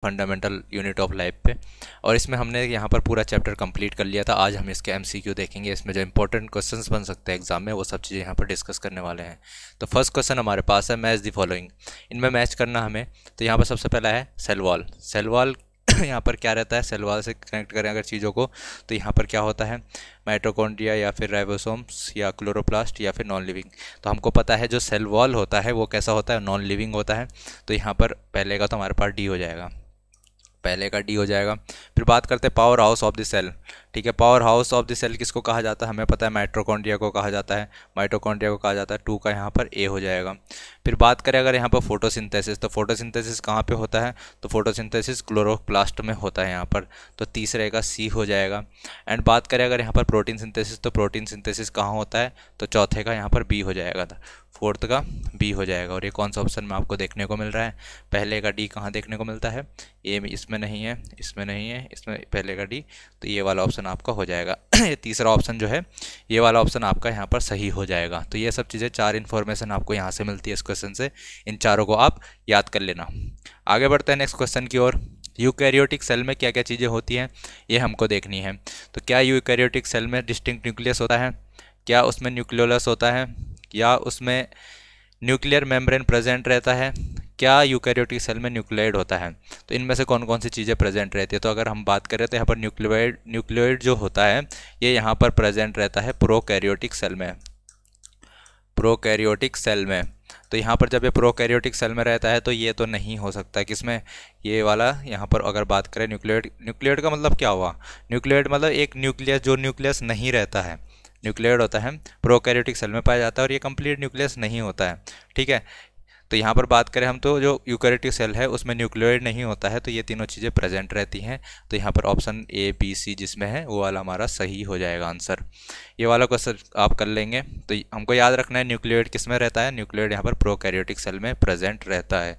Fundamental unit of life पे। और इसमें हमने यहाँ पर पूरा चैप्टर कंप्लीट कर लिया था। आज हम इसके एमसीक्यू देखेंगे, इसमें जो इंपॉर्टेंट क्वेश्चंस बन सकते हैं एग्जाम में वो सब चीज़ें यहाँ पर डिस्कस करने वाले हैं। तो फर्स्ट क्वेश्चन हमारे पास है मैच द फॉलोइंग। इनमें मैच करना हमें, तो यहाँ पर सबसे पहला है सेल वॉल। सेल वॉल यहाँ पर क्या रहता है, सेल वॉल से कनेक्ट करें अगर चीज़ों को, तो यहाँ पर क्या होता है, माइटोकॉन्ड्रिया या फिर राइबोसोम्स या क्लोरोप्लास्ट या फिर नॉन लिविंग। तो हमको पता है जो सेल वॉल होता है वो कैसा होता है, नॉन लिविंग होता है। तो यहाँ पर पहले का तो हमारे पास डी हो जाएगा, पहले का डी हो जाएगा। फिर बात करते हैं powerhouse of the cell. ठीक है, powerhouse of the cell किसको कहा जाता है, हमें पता है माइटोकॉन्ड्रिया को कहा जाता है, माइटोकॉन्ड्रिया को कहा जाता है। 2 का यहाँ पर ए हो जाएगा। फिर बात करें अगर यहाँ पर फोटोसिंथेसिस, तो फोटोसिंथेसिस कहाँ पे होता है, तो फोटोसिंथेसिस क्लोरोप्लास्ट में होता है यहाँ पर, तो तीसरे का सी हो जाएगा। एंड बात करें अगर यहाँ पर प्रोटीन सिंथेसिस, तो प्रोटीन सिंथेसिस कहाँ होता है, तो चौथे का यहाँ पर बी हो जाएगा, फोर्थ का बी हो जाएगा। और ये कौन सा ऑप्शन में आपको देखने को मिल रहा है, पहले का डी कहाँ देखने को मिलता है, ए में, इसमें नहीं है, इसमें नहीं है, इसमें पहले का डी, तो ये वाला ऑप्शन आपका हो जाएगा। ये तीसरा ऑप्शन जो है, ये वाला ऑप्शन आपका यहाँ पर सही हो जाएगा। तो ये सब चीज़ें, 4 इन्फॉर्मेशन आपको यहाँ से मिलती है इस क्वेश्चन से, इन चारों को आप याद कर लेना। आगे बढ़ते हैं नेक्स्ट क्वेश्चन की ओर। यूकैरियोटिक सेल में क्या क्या चीज़ें होती हैं ये हमको देखनी है। तो क्या यूकैरियोटिक सेल में डिस्टिंक्ट न्यूक्लियस होता है, क्या उसमें न्यूक्लियोलस होता है, या उसमें न्यूक्लियर मेम्ब्रेन प्रेजेंट रहता है, क्या यूकैरियोटिक सेल में न्यूक्लियोइड होता है। तो इनमें से कौन कौन सी चीज़ें प्रेजेंट रहती है। तो अगर हम बात करें तो यहाँ पर न्यूक्लियोइड जो होता है ये यहाँ पर प्रेजेंट रहता है प्रोकैरियोटिक सेल में, प्रोकैरियोटिक सेल में। तो यहाँ पर जब ये प्रोकैरियोटिक सेल में रहता है तो ये तो नहीं हो सकता किसमें, ये वाला यहाँ पर अगर बात करें न्यूक्लियोइड, न्यूक्लियोइड का मतलब क्या हुआ, न्यूक्लियोइड मतलब एक न्यूक्लियस, जो न्यूक्लियस नहीं रहता है, न्यूक्लियोइड होता है, प्रोकैरियोटिक सेल में पाया जाता है, और ये कंप्लीट न्यूक्लियस नहीं होता है। ठीक है, तो यहाँ पर बात करें हम तो जो यूकैरियोटिक सेल है उसमें न्यूक्लियोइड नहीं होता है, तो ये तीनों चीज़ें प्रेजेंट रहती हैं। तो यहाँ पर ऑप्शन ए बी सी जिसमें है वो वाला हमारा सही हो जाएगा आंसर। ये वाला क्वेश्चन आप कर लेंगे। तो हमको याद रखना है न्यूक्लियोइड किस में रहता है, न्यूक्लियोइड यहाँ पर प्रोकैरियोटिक सेल में प्रेजेंट रहता है।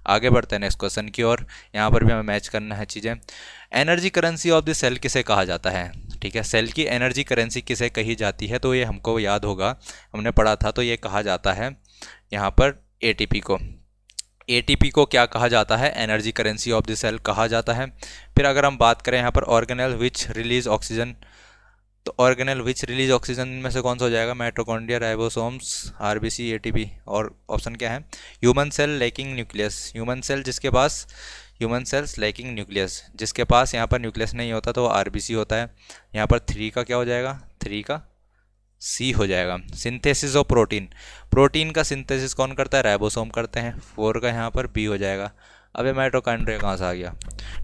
आगे बढ़ते हैं नेक्स्ट क्वेश्चन की ओर। यहाँ पर भी हमें मैच करना है चीज़ें। Energy currency of the cell किसे कहा जाता है। ठीक है, सेल की एनर्जी करेंसी किसे कही जाती है, तो ये हमको याद होगा, हमने पढ़ा था। तो ये कहा जाता है यहाँ पर एटीपी को। एटीपी को क्या कहा जाता है, energy currency of the cell कहा जाता है। फिर अगर हम बात करें यहाँ पर ऑर्गेनेल विच रिलीज ऑक्सीजन, तो ऑर्गेनेल विच रिलीज ऑक्सीजन में से कौन सा हो जाएगा, माइटोकॉन्ड्रिया, राइबोसोम्स, आरबीसी, एटीपी। और ऑप्शन क्या है, human cell lacking nucleus. Human cell जिसके पास, ह्यूमन सेल्स लैकिंग न्यूक्लियस, जिसके पास यहाँ पर न्यूक्लियस नहीं होता तो वो आरबीसी होता है। यहाँ पर 3 का क्या हो जाएगा, 3 का सी हो जाएगा। सिंथेसिस ऑफ प्रोटीन, प्रोटीन का सिंथेसिस कौन करता है, राइबोसोम करते हैं। 4 का यहाँ पर बी हो जाएगा। अब ये माइटोकॉन्ड्रिया कहाँ से आ गया।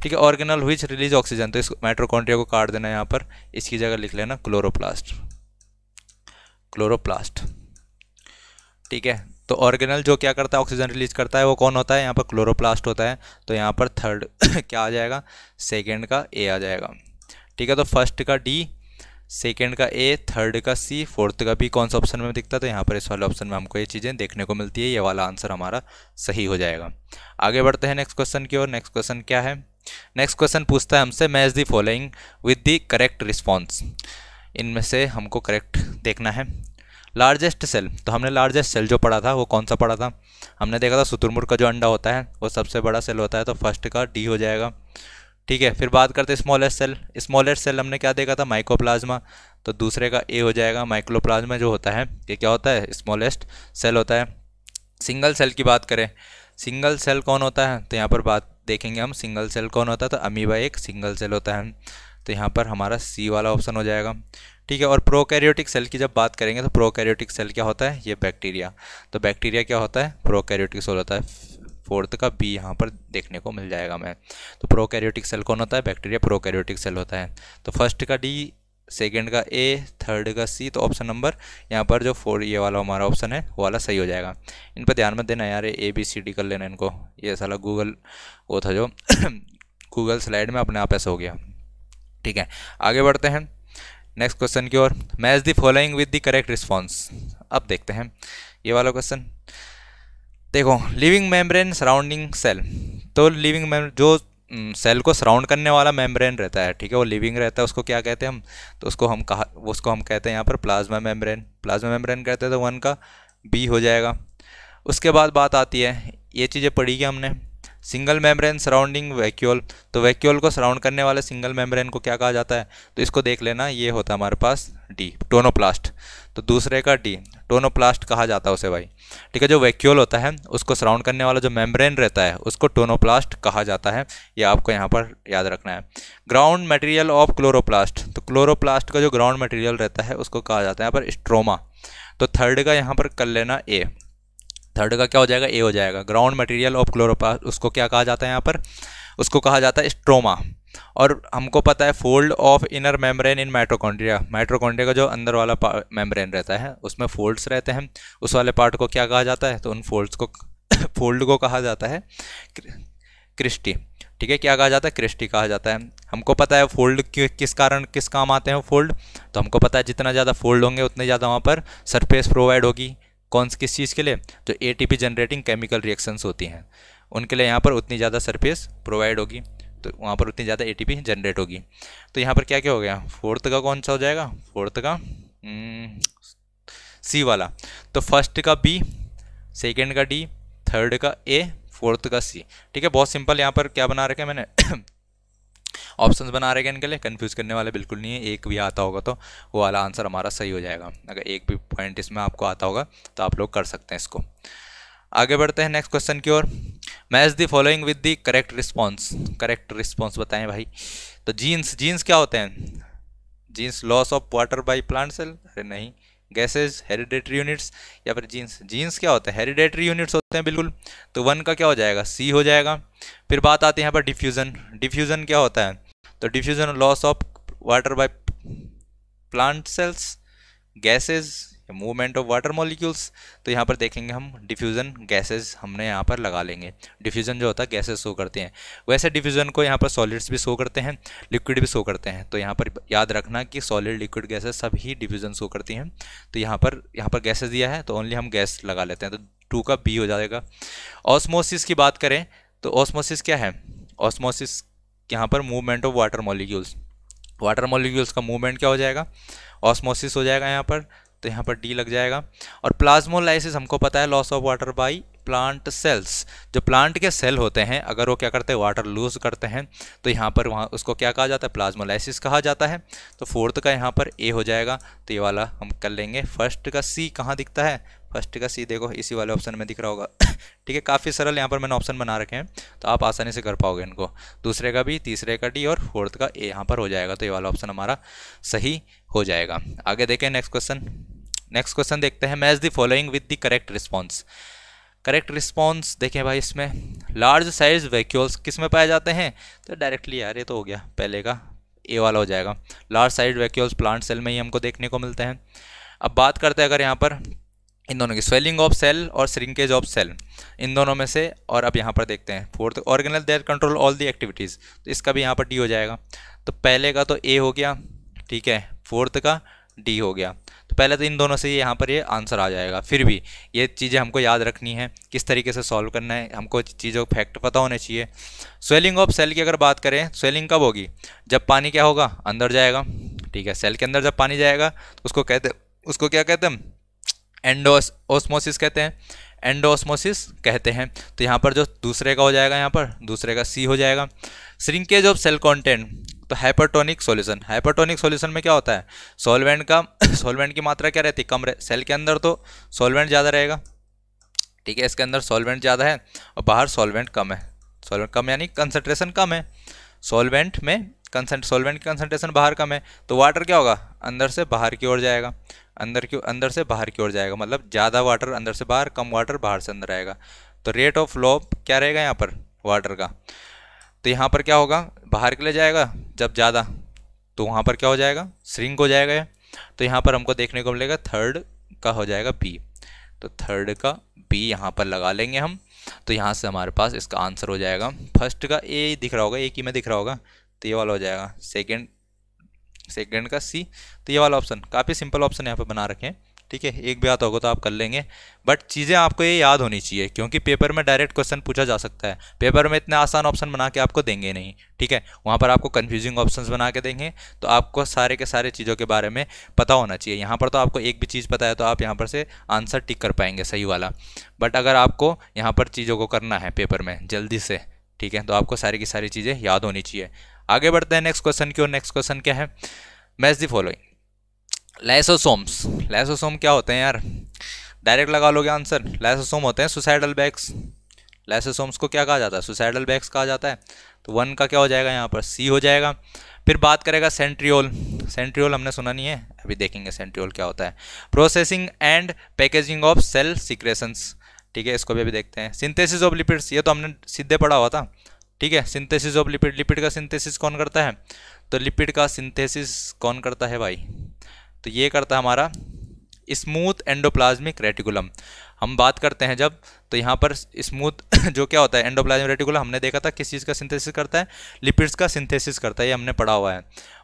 ठीक है, ऑर्गेनल विच रिलीज ऑक्सीजन, तो इस माइटोकॉन्ड्रिया को काट देना, यहाँ पर इसकी जगह लिख लेना क्लोरोप्लास्ट, क्लोरोप्लास्ट। ठीक है, तो ऑर्गेनल जो क्या करता है, ऑक्सीजन रिलीज करता है, वो कौन होता है, यहाँ पर क्लोरोप्लास्ट होता है। तो यहाँ पर थर्ड क्या आ जाएगा, सेकेंड का ए आ जाएगा। ठीक है, तो फर्स्ट का डी, सेकेंड का ए, थर्ड का सी, फोर्थ का बी कौन सा ऑप्शन में दिखता है, तो यहाँ पर इस वाले ऑप्शन में हमको ये चीज़ें देखने को मिलती है। ये वाला आंसर हमारा सही हो जाएगा। आगे बढ़ते हैं नेक्स्ट क्वेश्चन की ओर। नेक्स्ट क्वेश्चन क्या है, नेक्स्ट क्वेश्चन पूछता है हमसे match the following with the correct response. इनमें से हमको करेक्ट देखना है। लार्जेस्ट सेल, तो हमने लार्जेस्ट सेल जो पढ़ा था वो कौन सा पढ़ा था, हमने देखा था शुतुरमुर्ग का जो अंडा होता है वो सबसे बड़ा सेल होता है, तो फर्स्ट का डी हो जाएगा। ठीक है, फिर बात करते हैं स्मॉलेस्ट सेल। स्मॉलेस्ट सेल हमने क्या देखा था, माइकोप्लाज्मा, तो दूसरे का ए हो जाएगा। माइक्रोप्लाज्मा जो होता है ये क्या होता है, स्मॉलेस्ट सेल होता है। सिंगल सेल की बात करें, सिंगल सेल कौन होता है, तो यहाँ पर बात देखेंगे हम, सिंगल सेल कौन होता है, तो अमीबा एक सिंगल सेल होता है। तो यहाँ पर हमारा सी वाला ऑप्शन हो जाएगा। ठीक है, और प्रोकैरियोटिक सेल की जब बात करेंगे तो प्रोकैरियोटिक सेल क्या होता है, ये बैक्टीरिया, तो बैक्टीरिया क्या होता है, प्रोकैरियोटिक सेल होता है। फोर्थ का बी यहाँ पर देखने को मिल जाएगा हमें। तो प्रोकैरियोटिक सेल कौन होता है, बैक्टीरिया प्रोकैरियोटिक सेल होता है। तो फर्स्ट का डी, सेकंड का ए, थर्ड का सी, तो ऑप्शन नंबर यहाँ पर जो 4 ये वाला हमारा ऑप्शन है वो वाला सही हो जाएगा। इन पर ध्यान मत देना यार, ए बी सी डी कर लेना इनको, ये साला गूगल वो था जो गूगल स्लाइड में अपने आप ऐसा हो गया। ठीक है, आगे बढ़ते हैं नेक्स्ट क्वेश्चन की ओर। Match the following with the correct response. अब देखते हैं ये वाला क्वेश्चन। देखो, लिविंग मेम्ब्रेन सराउंडिंग सेल, तो लिविंग जो सेल को सराउंड करने वाला मेम्ब्रेन रहता है, ठीक है, वो लिविंग रहता है, उसको क्या कहते हैं हम, तो उसको हम कहते हैं यहाँ पर प्लाज्मा मेम्ब्रेन, प्लाज्मा मेम्ब्रेन कहते हैं। तो 1 का बी हो जाएगा। उसके बाद बात आती है, ये चीज़ें पढ़ी क्या हमने, सिंगल मेम्ब्रेन सराउंडिंग वैक्यूल, तो वैक्यूल को सराउंड करने वाले सिंगल मेम्ब्रेन को क्या कहा जाता है, तो इसको देख लेना, ये होता है हमारे पास डी, टोनोप्लास्ट। तो दूसरे का डी, टोनोप्लास्ट कहा जाता है उसे भाई, ठीक है। जो वैक्यूल होता है उसको सराउंड करने वाला जो मेम्ब्रेन रहता है उसको टोनोप्लास्ट कहा जाता है, ये आपको यहाँ पर याद रखना है। ग्राउंड मटेरियल ऑफ क्लोरोप्लास्ट, तो क्लोरोप्लास्ट का जो ग्राउंड मटेरियल रहता है उसको कहा जाता है यहाँ पर स्ट्रोमा। तो थर्ड का यहाँ पर कर लेना ए, थर्ड का क्या हो जाएगा, ए हो जाएगा। ग्राउंड मटेरियल ऑफ क्लोरोप्लास्ट उसको क्या कहा जाता है यहाँ पर, उसको कहा जाता है स्ट्रोमा। और हमको पता है fold of inner membrane in mitochondria, mitochondria का जो अंदर वाला मेम्ब्रेन रहता है उसमें फोल्ड्स रहते हैं, उस वाले पार्ट को क्या कहा जाता है, तो उन फोल्ड्स को फोल्ड को कहा जाता है क्रिस्टी, ठीक है। क्या कहा जाता है, क्रिस्टी कहा जाता है। हमको पता है फोल्ड किस कारण किस काम आते हैं फोल्ड, तो हमको पता है जितना ज़्यादा फोल्ड होंगे उतने ज़्यादा वहाँ पर सरफेस प्रोवाइड होगी, कौन किस चीज़ के लिए, जो एटीपी जनरेटिंग केमिकल रिएक्शंस होती हैं उनके लिए यहाँ पर उतनी ज़्यादा सरफेस प्रोवाइड होगी, तो वहाँ पर उतनी ज़्यादा एटीपी जनरेट होगी। तो यहाँ पर क्या क्या हो गया, फोर्थ का कौन सा हो जाएगा, फोर्थ का सी वाला। तो फर्स्ट का बी, सेकेंड का डी, थर्ड का ए, फोर्थ का सी, ठीक है। बहुत सिंपल यहाँ पर क्या बना रखे हैं मैंने ऑप्शंस बना रखे हैं इनके लिए, कंफ्यूज करने वाले बिल्कुल नहीं है। एक भी आता होगा तो वो वाला आंसर हमारा सही हो जाएगा, अगर एक भी पॉइंट इसमें आपको आता होगा तो आप लोग कर सकते हैं इसको। आगे बढ़ते हैं नेक्स्ट क्वेश्चन की ओर। Match the following with the correct response, correct response बताएं भाई। तो जीन्स, जीन्स क्या होते हैं, genes loss of water by plant cell, अरे नहीं, गैसेज, हेरिडेटरी यूनिट्स, या फिर जीन्स, जीन्स क्या होता है, हेरिडेटरी यूनिट्स होते हैं बिल्कुल। तो वन का क्या हो जाएगा, सी हो जाएगा। फिर बात आती है यहाँ पर डिफ्यूज़न, डिफ्यूज़न क्या होता है, तो diffusion loss of water by plant cells, gases, movement of water molecules. तो यहाँ पर देखेंगे हम डिफ्यूज़न गैसेज हमने यहाँ पर लगा लेंगे, डिफ्यूज़न जो होता है गैसेज शो करते हैं। वैसे डिफ्यूज़न को यहाँ पर सॉलिड्स भी शो करते हैं, लिक्विड भी शो करते हैं। तो यहाँ पर याद रखना कि सॉलिड, लिक्विड, गैसेज सब ही डिफ्यूज़न शो करती हैं। तो यहाँ पर गैसेज दिया है तो ओनली हम गैस लगा लेते हैं, तो 2 का बी हो जाएगा। ऑस्मोसिस की बात करें तो ऑस्मोसिस क्या है, ऑस्मोसिस यहाँ पर movement of water molecules, water molecules का मूवमेंट क्या हो जाएगा, ऑस्मोसिस हो जाएगा यहाँ पर, तो यहाँ पर डी लग जाएगा। और प्लाज्मोलाइसिस हमको पता है loss of water by plant cells, जो प्लांट के सेल होते हैं अगर वो क्या करते हैं, वाटर लूज करते हैं, तो यहाँ पर वहाँ उसको क्या कहा जाता है, प्लाज्मोलाइसिस कहा जाता है। तो फोर्थ का यहाँ पर ए हो जाएगा, तो ये वाला हम कर लेंगे। फर्स्ट का सी कहाँ दिखता है, फर्स्ट का सी देखो इसी वाले ऑप्शन में दिख रहा होगा ठीक है, काफ़ी सरल यहाँ पर मैंने ऑप्शन बना रखे हैं तो आप आसानी से कर पाओगे इनको। दूसरे का बी, तीसरे का डी और फोर्थ का ए यहाँ पर हो जाएगा, तो ये वाला ऑप्शन हमारा सही हो जाएगा। आगे देखें नेक्स्ट क्वेश्चन। नेक्स्ट क्वेश्चन देखते हैं, match the following with the correct response. Correct response देखें भाई, इसमें लार्ज साइज वैक्यूल्स किस में पाए जाते हैं, तो डायरेक्टली यार ये तो हो गया, पहले का ए वाला हो जाएगा। Large size vacuoles plant cell में ही हमको देखने को मिलते हैं। अब बात करते हैं अगर यहाँ पर इन दोनों की, स्वेलिंग ऑफ सेल और श्रिंकेज ऑफ सेल, इन दोनों में से। और अब यहाँ पर देखते हैं fourth, organelle that control all the activities, तो इसका भी यहाँ पर डी हो जाएगा। तो पहले का तो ए हो गया, ठीक है, फोर्थ का डी हो गया। तो पहले तो इन दोनों से यहाँ पर ये आंसर आ जाएगा। फिर भी ये चीज़ें हमको याद रखनी है, किस तरीके से सॉल्व करना है, हमको चीज़ों के फैक्ट पता होने चाहिए। स्वेलिंग ऑफ सेल की अगर बात करें, स्वेलिंग कब होगी, जब पानी क्या होगा, अंदर जाएगा, ठीक है। सेल के अंदर जब पानी जाएगा तो उसको क्या कहते हैं, एंडोऑस्मोसिस कहते हैं, एंडोऑस्मोसिस कहते हैं। तो यहाँ पर जो दूसरे का हो जाएगा, यहाँ पर दूसरे का सी हो जाएगा। श्रिंकेज ऑफ सेल कंटेंट, तो हाइपरटोनिक सॉल्यूशन, हाइपरटोनिक सॉल्यूशन में क्या होता है, सॉल्वेंट की मात्रा क्या रहती है, कम सेल के अंदर तो सॉल्वेंट ज़्यादा रहेगा, ठीक है, इसके अंदर सॉल्वेंट ज़्यादा है और बाहर सॉल्वेंट कम है। सॉल्वेंट कम यानी कंसंट्रेशन कम है, सॉल्वेंट में सॉल्वेंट की कंसंट्रेशन बाहर कम है, तो वाटर क्या होगा, अंदर से बाहर की ओर जाएगा, अंदर से बाहर की ओर जाएगा, मतलब ज़्यादा वाटर अंदर से बाहर, कम वाटर बाहर से अंदर आएगा। तो रेट ऑफ फ्लो क्या रहेगा यहाँ पर वाटर का, तो यहाँ पर क्या होगा, बाहर के लिए जाएगा जब ज़्यादा, तो वहाँ पर क्या हो जाएगा, श्रिंक हो जाएगा। तो यहाँ पर हमको देखने को मिलेगा थर्ड का हो जाएगा बी, तो थर्ड का बी यहाँ पर लगा लेंगे हम। तो यहाँ से हमारे पास इसका आंसर हो जाएगा, फर्स्ट का ए दिख रहा होगा, एक ही में दिख रहा होगा, तो ये वाला हो जाएगा। सेकेंड का सी, तो ये वाला ऑप्शन, काफ़ी सिंपल ऑप्शन यहाँ पे बना रखे हैं, ठीक है। एक भी आता होगा तो आप कर लेंगे, बट चीज़ें आपको ये याद होनी चाहिए, क्योंकि पेपर में डायरेक्ट क्वेश्चन पूछा जा सकता है। पेपर में इतने आसान ऑप्शन बना के आपको देंगे नहीं, ठीक है, वहाँ पर आपको कन्फ्यूजिंग ऑप्शंस बना के देंगे, तो आपको सारे के सारे चीज़ों के बारे में पता होना चाहिए। यहाँ पर तो आपको एक भी चीज़ पता है तो आप यहाँ पर से आंसर टिक कर पाएंगे सही वाला, बट अगर आपको यहाँ पर चीज़ों को करना है पेपर में जल्दी से, ठीक है, तो आपको सारी की सारी चीज़ें याद होनी चाहिए। आगे बढ़ते हैं नेक्स्ट क्वेश्चन की ओर। नेक्स्ट क्वेश्चन क्या है, match the following. Lysosomes, lysosome क्या होते हैं यार, डायरेक्ट लगा लोगे आंसर। लाइसोसोम होते हैं सुसाइडल बैग्स। लाइसोसोम्स को क्या कहा जाता है, सुसाइडल बैग्स कहा जाता है। तो 1 का क्या हो जाएगा यहाँ पर, सी हो जाएगा। फिर बात करेगा सेंट्रियोल। सेंट्रियोल हमने सुना नहीं है, अभी देखेंगे सेंट्रियोल क्या होता है। Processing and packaging of cell secretions, ठीक है, इसको भी अभी देखते हैं। सिंथेसिस ऑफ लिपिड्स, ये तो हमने सीधे पढ़ा हुआ था, ठीक है। सिंथेसिस ऑफ लिपिड, लिपिड का सिंथेसिस कौन करता है, तो लिपिड का सिंथेसिस कौन करता है भाई, तो ये करता है हमारा स्मूथ एंडोप्लाज्मिक रेटिकुलम। हम बात करते हैं जब, तो यहाँ पर स्मूथ जो क्या होता है एंडोप्लाज्मिक रेटिकुलम, हमने देखा था किस चीज़ का सिंथेसिस करता है, लिपिड्स का सिंथेसिस करता है, ये हमने पढ़ा हुआ है।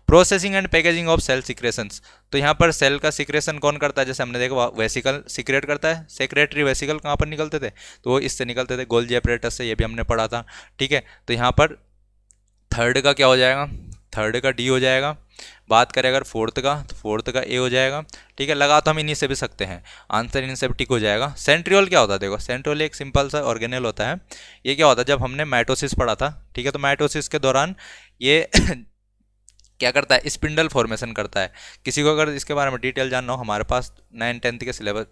Processing and packaging of cell secretions, तो यहाँ पर सेल का सिक्रेशन कौन करता है, जैसे हमने देखा वेसिकल सिक्रेट करता है। सेक्रेटरी वेसिकल कहाँ पर निकलते थे, तो वो इससे निकलते थे, गोल्जी एपरेटस से, ये भी हमने पढ़ा था, ठीक है। तो यहाँ पर थर्ड का क्या हो जाएगा, थर्ड का डी हो जाएगा। बात करें अगर फोर्थ का, तो फोर्थ का ए हो जाएगा, ठीक है। लगा तो हम इन्हीं से भी सकते हैं, आंसर इन्हीं से भी टिक हो जाएगा। सेंट्रियोल क्या होता है, देखो सेंट्रियोल एक सिंपल सा ऑर्गेनेल होता है। ये क्या होता है, जब हमने माइटोसिस पढ़ा था, ठीक है, तो माइटोसिस के दौरान ये क्या करता है, स्पिंडल फॉर्मेशन करता है। किसी को अगर इसके बारे में डिटेल जानना हो, हमारे पास 9th के सिलेबस,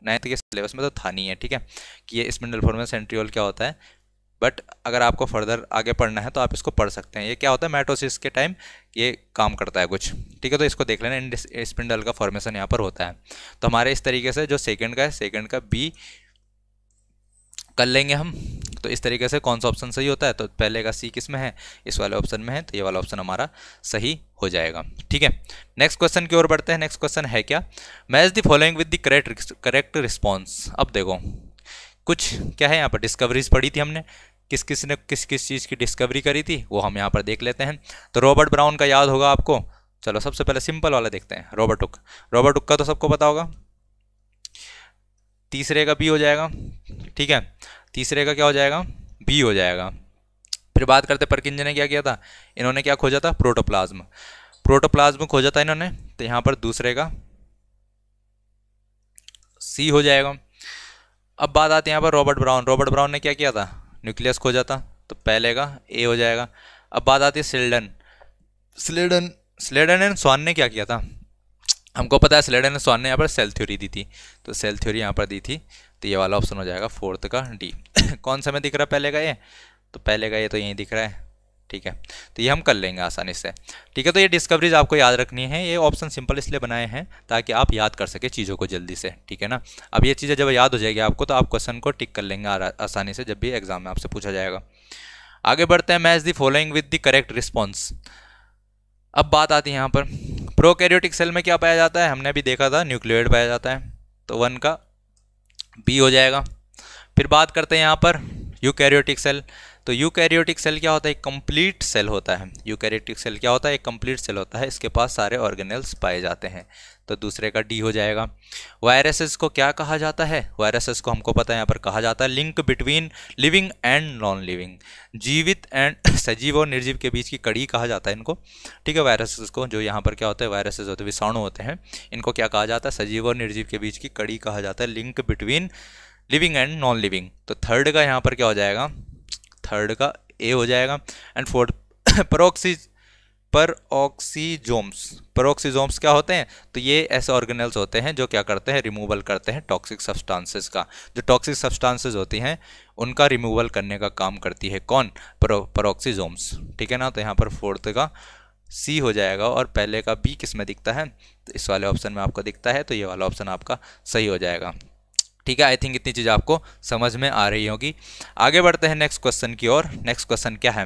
9th के सिलेबस में तो था नहीं है, ठीक है, कि ये स्पिंडल फॉर्मेशन सेंट्रियोल क्या होता है। बट अगर आपको फर्दर आगे पढ़ना है तो आप इसको पढ़ सकते हैं। ये क्या होता है, माइटोसिस के टाइम ये काम करता है कुछ, ठीक है, तो इसको देख लेना, स्पिंडल का फॉर्मेशन यहाँ पर होता है। तो हमारे इस तरीके से जो सेकंड का है, सेकंड का बी कर लेंगे हम। तो इस तरीके से कौन सा ऑप्शन सही होता है, तो पहले का सी किस में है, इस वाले ऑप्शन में है, तो ये वाला ऑप्शन हमारा सही हो जाएगा, ठीक है। नेक्स्ट क्वेश्चन की ओर बढ़ते हैं। नेक्स्ट क्वेश्चन है क्या, match the following with the correct response. अब देखो कुछ क्या है यहाँ पर, डिस्कवरीज पढ़ी थी हमने, किस किस ने किस किस चीज़ की डिस्कवरी करी थी वो हम यहाँ पर देख लेते हैं। तो रॉबर्ट ब्राउन का याद होगा आपको, चलो सबसे पहले सिंपल वाला देखते हैं, रॉबर्ट हुक। रॉबर्ट हुक का तो सबको पता होगा, तीसरे का बी हो जाएगा, ठीक है, तीसरे का क्या हो जाएगा, बी हो जाएगा। फिर बात करते परकिंजन ने क्या किया था, इन्होंने क्या खोजा था, प्रोटोप्लाज्म। प्रोटोप्लाज्म खोजा था इन्होंने, तो यहाँ पर दूसरे का सी हो जाएगा। अब बात आती है यहाँ पर रॉबर्ट ब्राउन। रॉबर्ट ब्राउन ने क्या किया था, न्यूक्लियस खोजा था, तो पहले का ए हो जाएगा। अब बात आती है स्लेडन। स्लेडन एंड स्वान ने क्या किया था, हमको पता है स्लेडन एंड स्वान ने यहाँ पर सेल थ्योरी दी थी, तो सेल थ्योरी यहाँ पर दी थी, तो ये वाला ऑप्शन हो जाएगा फोर्थ का डी। कौन सा में दिख रहा है पहले का ये, तो पहले का ये तो यहीं दिख रहा है, ठीक है, तो ये हम कर लेंगे आसानी से, ठीक है। तो ये डिस्कवरीज आपको याद रखनी है, ये ऑप्शन सिंपल इसलिए बनाए हैं ताकि आप याद कर सके चीज़ों को जल्दी से, ठीक है ना। अब ये चीज़ें जब याद हो जाएगी आपको, तो आप क्वेश्चन को टिक कर लेंगे आसानी से, जब भी एग्जाम में आपसे पूछा जाएगा। आगे बढ़ते हैं, match the following with the correct response. अब बात आती है यहाँ पर प्रोकैरियोटिक सेल में क्या पाया जाता है, हमने अभी देखा था न्यूक्लियोइड पाया जाता है, तो 1 का बी हो जाएगा। फिर बात करते हैं यहाँ पर यूकैरियोटिक सेल। तो यूकैरियोटिक सेल क्या होता है, एक कंप्लीट सेल होता है। यूकैरियोटिक सेल क्या होता है, एक कंप्लीट सेल होता है, इसके पास सारे ऑर्गेनेल्स पाए जाते हैं, तो दूसरे का डी हो जाएगा। वायरसेस को क्या कहा जाता है, वायरसेस को हमको पता है यहाँ पर कहा जाता है link between living and non living, जीवित एंड सजीव और निर्जीव के बीच की कड़ी कहा जाता है इनको, ठीक है। वायरसेस को, जो यहाँ पर क्या होता है, वायरसेस होते हैं, विषाणु होते हैं, इनको क्या कहा जाता है, सजीव और निर्जीव के बीच की कड़ी कहा जाता है, link between living and non living. तो थर्ड का यहाँ पर क्या हो जाएगा, थर्ड का ए हो जाएगा। And fourth परऑक्सीजोम्स। परऑक्सीजोम्स क्या होते हैं, तो ये ऐसे ऑर्गेनेल्स होते हैं जो क्या करते हैं, रिमूवल करते हैं टॉक्सिक सब्सटेंसेस का। जो टॉक्सिक सब्सटेंसेस होती हैं उनका रिमूवल करने का काम करती है कौन, परऑक्सीजोम्स, ठीक है ना। तो यहाँ पर फोर्थ का सी हो जाएगा और पहले का बी किस में दिखता है, तो इस वाले ऑप्शन में आपको दिखता है, तो ये वाला ऑप्शन आपका सही हो जाएगा, ठीक है। आई थिंक इतनी चीज़ आपको समझ में आ रही होगी। आगे बढ़ते हैं नेक्स्ट क्वेश्चन की ओर। नेक्स्ट क्वेश्चन क्या है,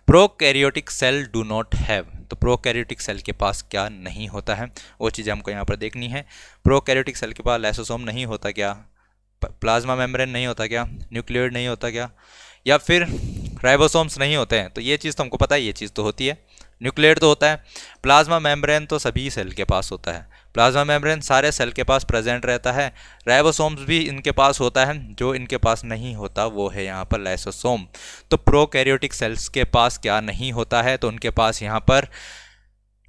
prokaryotic cell do not have. तो प्रोकैरियोटिक सेल के पास क्या नहीं होता है, वो चीज़ें हमको यहाँ पर देखनी है। प्रोकैरियोटिक सेल के पास लाइसोसोम नहीं होता क्या, प्लाज्मा मेम्ब्रेन नहीं होता क्या, न्यूक्लियोइड नहीं होता क्या, या फिर राइबोसोम्स नहीं होते हैं, तो ये चीज़ तो हमको पता है, ये चीज़ तो होती है। न्यूक्लियोइड तो होता है, प्लाज्मा मेम्ब्रेन तो सभी सेल के पास होता है, प्लाज्मा मेम्ब्रेन सारे सेल के पास प्रेजेंट रहता है। राइबोसोम्स भी इनके पास होता है, जो इनके पास नहीं होता वो है यहाँ पर लाइसोसोम। तो प्रोकैरियोटिक सेल्स के पास क्या नहीं होता है, तो उनके पास यहाँ पर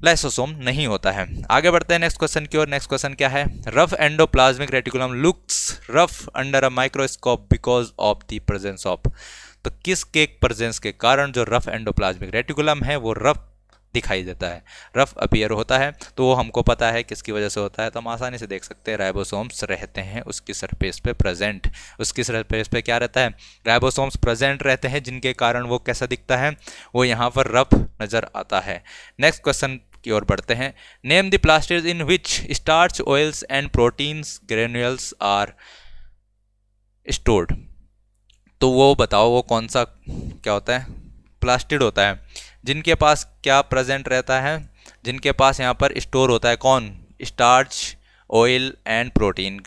लाइसोसोम नहीं होता है। आगे बढ़ते हैं नेक्स्ट क्वेश्चन की ओर। नेक्स्ट क्वेश्चन क्या है, rough endoplasmic reticulum looks rough under a microscope because of the presence of. तो किसके प्रेजेंस के कारण जो रफ एंडोप्लाज्मिक रेटिकुलम है वो रफ दिखाई देता है, रफ अपीयर होता है। तो वो हमको पता है किसकी वजह से होता है, तो हम आसानी से देख सकते हैं राइबोसोम्स रहते हैं उसकी सरफेस पे प्रेजेंट। उसकी सरफेस पे क्या रहता है, राइबोसोम्स प्रेजेंट रहते हैं, जिनके कारण वो कैसा दिखता है, वो यहाँ पर रफ नज़र आता है। नेक्स्ट क्वेश्चन की ओर बढ़ते हैं। Name the plastids in which starch, oils and proteins granules are stored. तो वो बताओ वो कौन सा क्या होता है, प्लास्टिड होता है जिनके पास क्या प्रेजेंट रहता है, जिनके पास यहाँ पर स्टोर होता है, कौन, स्टार्च, ऑयल एंड प्रोटीन।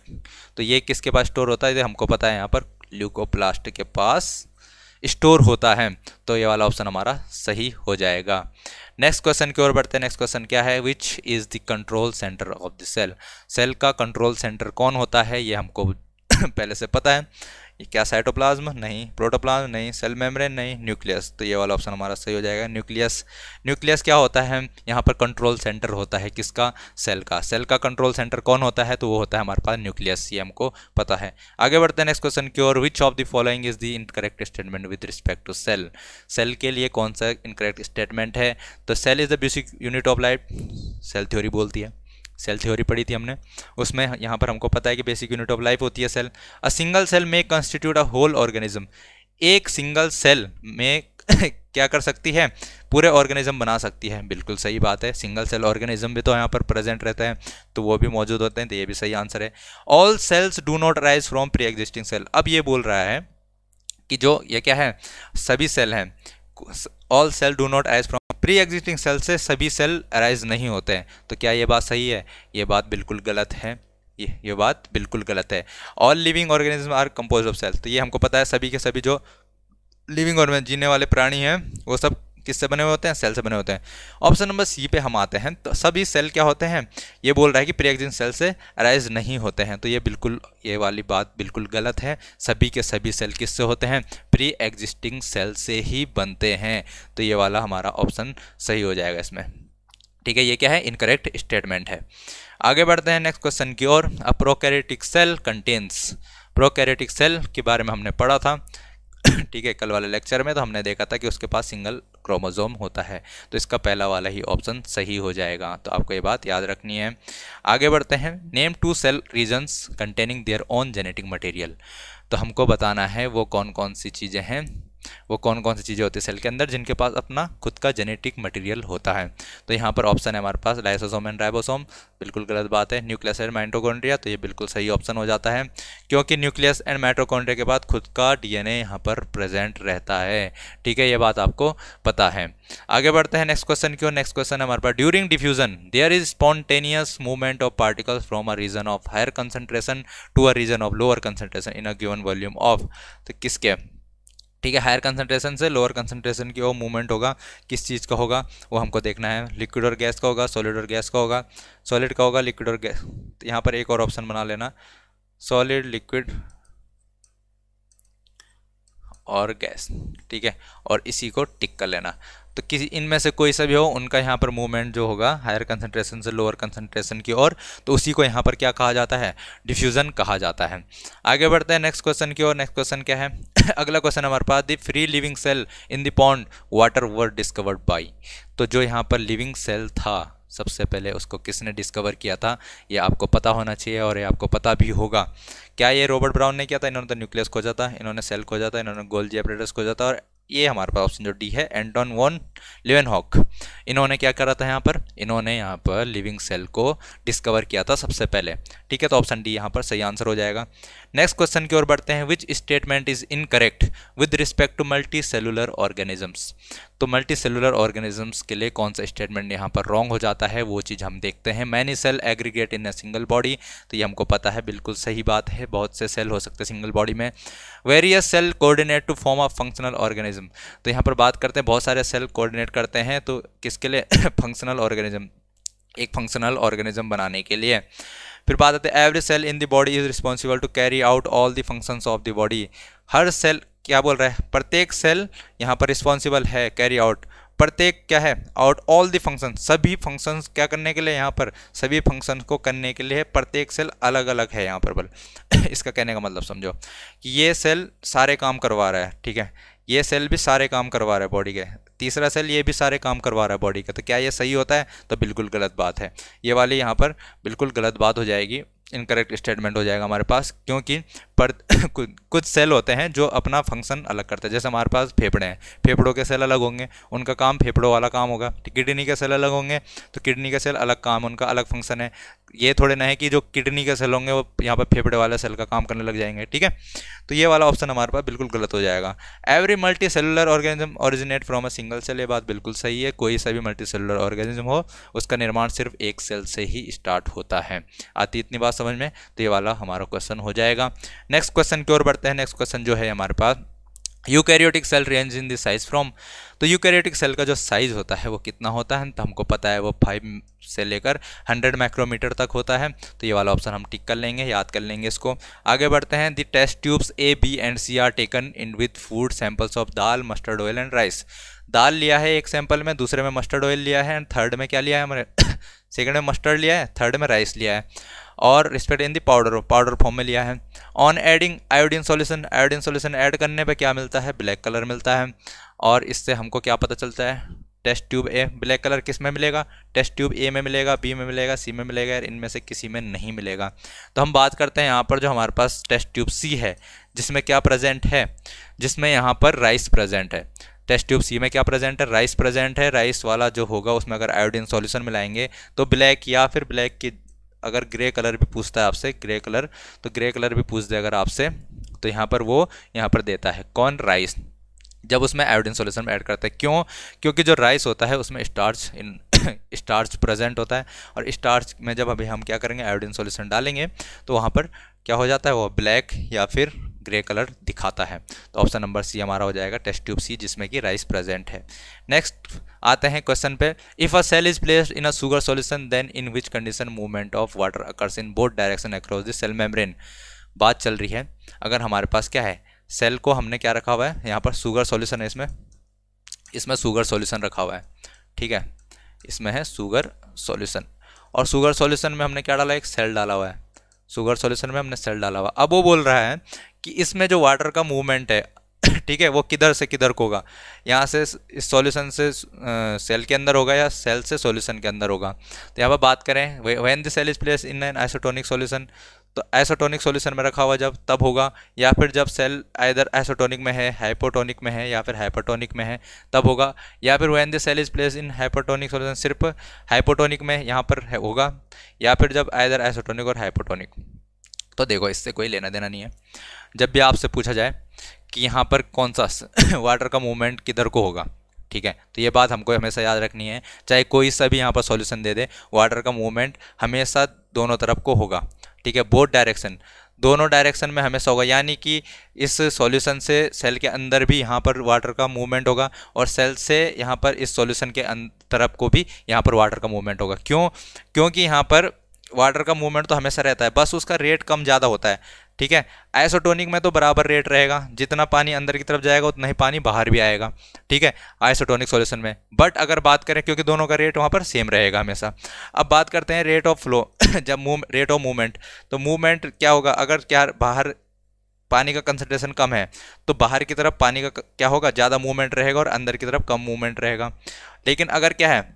तो ये किसके पास स्टोर होता है, ये हमको पता है यहाँ पर ल्यूकोप्लास्ट के पास स्टोर होता है। तो ये वाला ऑप्शन हमारा सही हो जाएगा। नेक्स्ट क्वेश्चन की ओर बढ़ते हैं। नेक्स्ट क्वेश्चन क्या है, which is the control centre of the cell. Cell का कंट्रोल सेंटर कौन होता है, ये हमको पहले से पता है। ये क्या, साइटोप्लाज्म नहीं, प्रोटोप्लाज्म नहीं, सेल मेम्ब्रेन नहीं, न्यूक्लियस। तो ये वाला ऑप्शन हमारा सही हो जाएगा, न्यूक्लियस। न्यूक्लियस क्या होता है, यहाँ पर कंट्रोल सेंटर होता है किसका, सेल का। सेल का कंट्रोल सेंटर कौन होता है, तो वो होता है हमारे पास न्यूक्लियस, ये हमको पता है। आगे बढ़ते हैं नेक्स्ट क्वेश्चन की ओर। Which of the following is the incorrect statement with respect to cell. Cell के लिए कौन सा इनकरेक्ट स्टेटमेंट है, तो cell is the basic unit of life, cell theory बोलती है, सेल थ्योरी पढ़ी थी हमने, उसमें यहाँ पर हमको पता है कि बेसिक यूनिट ऑफ लाइफ होती है सेल। अ सिंगल सेल में कंस्टिट्यूट अ होल ऑर्गेनिज्म। एक सिंगल सेल में क्या कर सकती है, पूरे ऑर्गेनिज्म बना सकती है। बिल्कुल सही बात है, सिंगल सेल ऑर्गेनिज्म भी तो यहाँ पर प्रेजेंट रहता है, तो वो भी मौजूद होते हैं, तो ये भी सही आंसर है। All cells do not rise from pre existing cell. अब ये बोल रहा है कि जो ये क्या है, सभी सेल हैं, all cell do not rise from pre existing cell से सभी सेल अराइज नहीं होते हैं। तो क्या ये बात सही है, ये बात बिल्कुल गलत है, ये बात बिल्कुल गलत है। All living organism are compose of cell. तो ये हमको पता है सभी के सभी जो लिविंग ऑर्गेनिज्म, जीने वाले प्राणी हैं, वो सब किससे बने हुए होते हैं, सेल से बने होते हैं। ऑप्शन नंबर सी पे हम आते हैं। तो सभी सेल क्या होते हैं, ये बोल रहा है कि प्री एग्जिस्टिंग सेल से अराइज नहीं होते हैं। तो ये बिल्कुल, ये वाली बात बिल्कुल गलत है। सभी के सभी सेल किससे होते हैं, प्री एग्जिस्टिंग सेल से ही बनते हैं। तो ये वाला हमारा ऑप्शन सही हो जाएगा इसमें, ठीक है। ये क्या है, इनकरेक्ट स्टेटमेंट है। आगे बढ़ते हैं नेक्स्ट क्वेश्चन की ओर। A prokaryotic cell contains. Prokaryotic cell के बारे में हमने पढ़ा था, ठीक है, कल वाले लेक्चर में। तो हमने देखा था कि उसके पास सिंगल क्रोमोसोम होता है, तो इसका पहला वाला ही ऑप्शन सही हो जाएगा। तो आपको ये बात याद रखनी है। आगे बढ़ते हैं। Name 2 cell regions containing their own genetic material. तो हमको बताना है वो कौन कौन सी चीज़ें हैं, वो कौन कौन सी चीज़ें होती है सेल के अंदर जिनके पास अपना खुद का जेनेटिक मटेरियल होता है। तो यहाँ पर ऑप्शन है हमारे पास लाइसोसोम एंड राइबोसोम, बिल्कुल गलत बात है। न्यूक्लियस एंड माइटोकॉन्ड्रिया, तो ये बिल्कुल सही ऑप्शन हो जाता है, क्योंकि न्यूक्लियस एंड माइटोकॉन्ड्रिया के बाद खुद का डीएनए यहाँ पर प्रेजेंट रहता है, ठीक है, ये बात आपको पता है। आगे बढ़ते हैं नेक्स्ट क्वेश्चन की ओर। नेक्स्ट क्वेश्चन है हमारे पास। During diffusion there is spontaneous movement of particles from a region of higher concentration to a region of lower concentration in a given volume of. तो किसके, ठीक है, हायर कंसंट्रेशन से lower concentration की वो मूवमेंट होगा, किस चीज़ का होगा वो हमको देखना है। लिक्विड और गैस का होगा, सॉलिड और गैस का होगा, सॉलिड का होगा, लिक्विड और गैस। तो यहाँ पर एक और ऑप्शन बना लेना, सॉलिड, लिक्विड और गैस, ठीक है, और इसी को टिक कर लेना। तो किसी इनमें से कोई सा भी हो, उनका यहाँ पर मूवमेंट जो होगा हायर कंसंट्रेशन से लोअर कंसंट्रेशन की ओर, तो उसी को यहाँ पर क्या कहा जाता है, डिफ्यूजन कहा जाता है। आगे बढ़ते हैं नेक्स्ट क्वेश्चन की ओर। नेक्स्ट क्वेश्चन क्या है अगला क्वेश्चन हमारे पास। The free living cell in the pond water were discovered by. तो जो यहाँ पर लिविंग सेल था सबसे पहले उसको किसने डिस्कवर किया था, ये आपको पता होना चाहिए और ये आपको पता भी होगा। क्या ये रॉबर्ट ब्राउन ने किया था, इन्होंने तो न्यूक्लियस खोजा था, इन्होंने सेल खोजा था, इन्होंने गोल्जी एपरेटस खोजा था, और ये हमारे पास ऑप्शन जो डी है एंटोन वॉन लीवेनहॉक, इन्होंने क्या करा था यहाँ पर, इन्होंने यहाँ पर लिविंग सेल को डिस्कवर किया था सबसे पहले, ठीक है। तो ऑप्शन डी यहाँ पर सही आंसर हो जाएगा। नेक्स्ट क्वेश्चन की ओर बढ़ते हैं। Which statement is incorrect with respect to multicellular organisms. तो मल्टी सेलुलर ऑर्गेनिजम्स के लिए कौन सा स्टेटमेंट यहाँ पर रॉन्ग हो जाता है, वो चीज़ हम देखते हैं। Many cell aggregate in a single body, तो ये हमको पता है, बिल्कुल सही बात है, बहुत से सेल हो सकते हैं सिंगल बॉडी में। Various cell coordinate to form a functional organism, तो यहाँ पर बात करते हैं बहुत सारे सेल कोऑर्डिनेट करते हैं, तो किसके लिए फंक्शनल ऑर्गेनिज्म, एक फंक्शनल ऑर्गेनिज्म बनाने के लिए। फिर बात आती है every cell in the body is responsible to carry out all the functions of the body. हर सेल क्या बोल रहा है, प्रत्येक सेल यहाँ पर रिस्पॉन्सिबल है, कैरी आउट, प्रत्येक क्या है, आउट ऑल द फंक्शन, सभी फंक्शंस क्या करने के लिए, यहाँ पर सभी फंक्शन को करने के लिए प्रत्येक सेल अलग अलग है यहाँ पर बल इसका कहने का मतलब समझो कि ये सेल सारे काम करवा रहा है, ठीक है, ये सेल भी सारे काम करवा रहा है बॉडी के, तीसरा सेल ये भी सारे काम करवा रहा है बॉडी का, तो क्या ये सही होता है? तो बिल्कुल गलत बात है। ये वाली यहाँ पर बिल्कुल गलत बात हो जाएगी, इनकरेक्ट स्टेटमेंट हो जाएगा हमारे पास, क्योंकि पर कुछ सेल होते हैं जो अपना फंक्शन अलग करते हैं। जैसे हमारे पास फेफड़े हैं, फेफड़ों के सेल अलग होंगे, उनका काम फेफड़ों वाला काम होगा। किडनी के सेल अलग होंगे तो किडनी के सेल अलग काम, उनका अलग फंक्शन है। ये थोड़े ना है कि जो किडनी के सेल होंगे वो यहाँ पर फेफड़े वाले सेल का काम करने लग जाएंगे, ठीक है। तो ये वाला ऑप्शन हमारे पास बिल्कुल गलत हो जाएगा। Every multicellular organism originate from a single cell, ये बात बिल्कुल सही है। कोई सा भी मल्टी सेलुलर ऑर्गेनिज्म हो उसका निर्माण सिर्फ एक सेल से ही स्टार्ट होता है। आती इतनी बात समझ में? तो ये वाला हमारा क्वेश्चन हो जाएगा। नेक्स्ट क्वेश्चन की ओर बढ़ते हैं। नेक्स्ट क्वेश्चन जो है हमारे पास, eukaryotic cell range in the size from, तो यूकैरियोटिक सेल का जो साइज होता है वो कितना होता है? तो हमको पता है वो 5 से लेकर 100 माइक्रोमीटर तक होता है। तो ये वाला ऑप्शन हम टिक कर लेंगे, याद कर लेंगे इसको। आगे बढ़ते हैं। The test tubes A B and C are taken in with food samples of dal, mustard oil and rice. दाल लिया है एक सैंपल में, दूसरे में मस्टर्ड ऑयल लिया है, एंड थर्ड में क्या लिया है हमारे सेकंड में मस्टर्ड लिया है, थर्ड में राइस लिया है, और respect in the powder form में लिया है। On adding iodine solution, iodine solution add करने पे क्या मिलता है? ब्लैक कलर मिलता है। और इससे हमको क्या पता चलता है? Test tube A, black colour किस में मिलेगा? टेस्ट ट्यूब ए में मिलेगा, बी में मिलेगा, सी में मिलेगा, इनमें से किसी में नहीं मिलेगा। तो हम बात करते हैं यहाँ पर जो हमारे पास टेस्ट ट्यूब सी है, जिसमें क्या प्रेजेंट है? जिसमें यहाँ पर राइस प्रेजेंट है। टेस्ट ट्यूब सी में क्या प्रेजेंट है? राइस प्रेजेंट है। राइस वाला जो होगा उसमें अगर आयोडीन सॉल्यूशन मिलाएंगे तो ब्लैक, या फिर ब्लैक की अगर ग्रे कलर भी पूछता है आपसे, ग्रे कलर, तो ग्रे कलर भी पूछ दे अगर आपसे, तो यहाँ पर वो यहाँ पर देता है कौन? राइस, जब उसमें आयोडीन सॉल्यूशन में ऐड करते हैं। क्यों? क्योंकि जो राइस होता है उसमें स्टार्च प्रेजेंट होता है, और स्टार्च में जब अभी हम क्या करेंगे? आयोडीन सॉल्यूशन डालेंगे तो वहाँ पर क्या हो जाता है? वो ब्लैक या फिर ग्रे कलर दिखाता है। तो ऑप्शन नंबर सी हमारा हो जाएगा, टेस्ट ट्यूब सी, जिसमें कि राइस प्रेजेंट है। नेक्स्ट आते हैं क्वेश्चन पे। If a cell is placed in a sugar solution then in which condition movement of water occurs in both direction across the cell membrane. बात चल रही है, अगर हमारे पास क्या है, सेल को हमने क्या रखा हुआ है, यहाँ पर शुगर सॉल्यूशन है, इसमें शुगर सॉल्यूशन रखा हुआ है, ठीक है, इसमें है शुगर सॉल्यूशन, और शुगर सॉल्यूशन में हमने क्या डाला? एक सेल डाला हुआ है, शुगर सॉल्यूशन में हमने सेल डाला हुआ। अब वो बोल रहा है कि इसमें जो वाटर का मूवमेंट है ठीक है, वो किधर से किधर को होगा? यहाँ से इस सॉल्यूशन से सेल के अंदर होगा, या सेल से सॉल्यूशन के अंदर होगा? तो यहाँ पर बात करें, when the cell is placed in an isotonic solution, तो आइसोटोनिक सॉल्यूशन में रखा हुआ जब तब होगा, या फिर जब सेल आइदर आइसोटोनिक में है, हाइपोटोनिक में है, या फिर हाइपरटोनिक में है तब होगा, या फिर when the cell is placed in hypertonic solution, सिर्फ हाइपोटोनिक में यहाँ पर होगा, या फिर जब आइदर आइसोटोनिक और हाइपोटोनिक। तो देखो, इससे कोई लेना देना नहीं है। जब भी आपसे पूछा जाए कि यहाँ पर कौन सा वाटर का मूवमेंट किधर को होगा, ठीक है, तो ये बात हमको हमेशा याद रखनी है। चाहे कोई सा भी यहाँ पर सॉल्यूशन दे दे, वाटर का मूवमेंट हमेशा दोनों तरफ को होगा, ठीक है, बोथ डायरेक्शन, दोनों डायरेक्शन में हमेशा होगा। यानी कि इस सॉल्यूशन से सेल के अंदर भी यहाँ पर वाटर का मूवमेंट होगा, और सेल से यहाँ पर इस सॉल्यूशन के तरफ को भी यहाँ पर वाटर का मूवमेंट होगा। क्यों? क्योंकि यहाँ पर वाटर का मूवमेंट तो हमेशा रहता है, बस उसका रेट कम ज़्यादा होता है, ठीक है। आइसोटोनिक में तो बराबर रेट रहेगा, जितना पानी अंदर की तरफ जाएगा उतना ही पानी बाहर भी आएगा, ठीक है, आइसोटोनिक सॉल्यूशन में। बट अगर बात करें, क्योंकि दोनों का रेट वहाँ पर सेम रहेगा हमेशा। अब बात करते हैं रेट ऑफ फ्लो जब रेट ऑफ मूवमेंट, तो मूवमेंट क्या होगा? अगर क्या बाहर पानी का कंसंट्रेशन कम है तो बाहर की तरफ पानी का क्या होगा? ज़्यादा मूवमेंट रहेगा, और अंदर की तरफ कम मूवमेंट रहेगा। लेकिन अगर क्या है,